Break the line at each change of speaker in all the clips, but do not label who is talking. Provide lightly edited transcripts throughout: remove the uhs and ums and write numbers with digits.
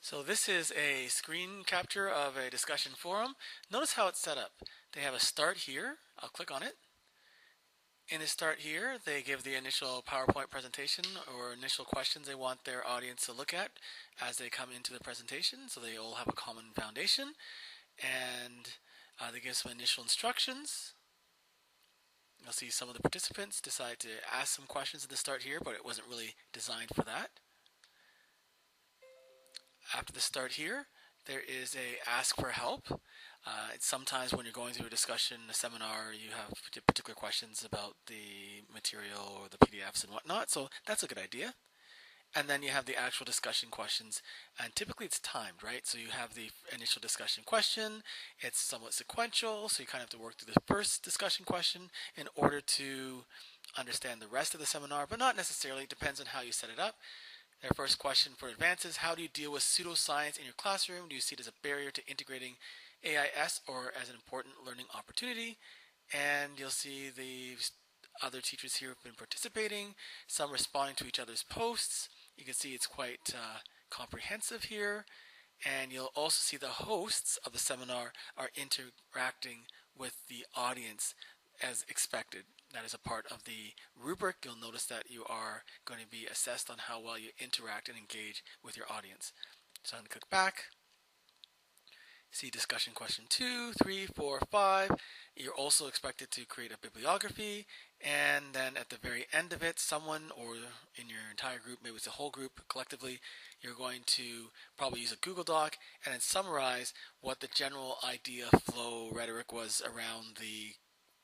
So this is a screen capture of a discussion forum. Notice how it's set up. They have a start here. I'll click on it. In the start here, they give the initial PowerPoint presentation or initial questions they want their audience to look at as they come into the presentation. So they all have a common foundation. And they give some initial instructions. You'll see some of the participants decide to ask some questions at the start here, but it wasn't really designed for that. After the start here, there is a ask for help. Sometimes when you're going through a discussion, a seminar, you have particular questions about the material or the PDFs and whatnot, so that's a good idea. And then you have the actual discussion questions, and typically it's timed, right? So you have the initial discussion question, it's somewhat sequential, so you kind of have to work through the first discussion question in order to understand the rest of the seminar, but not necessarily. It depends on how you set it up. Their first question for advances: how do you deal with pseudoscience in your classroom? Do you see it as a barrier to integrating AIS or as an important learning opportunity? And you'll see the other teachers here have been participating, some responding to each other's posts. You can see it's quite comprehensive here. And you'll also see the hosts of the seminar are interacting with the audience as expected. That is a part of the rubric. You'll notice that you are going to be assessed on how well you interact and engage with your audience. So I'm going to click back. See discussion question 2, 3, 4, 5. You're also expected to create a bibliography, and then at the very end of it, someone, or in your entire group, maybe it's a whole group collectively, you're going to probably use a Google Doc and then summarize what the general idea, flow, rhetoric was around the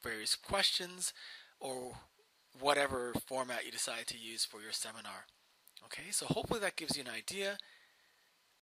various questions or whatever format you decide to use for your seminar. Okay, so hopefully that gives you an idea.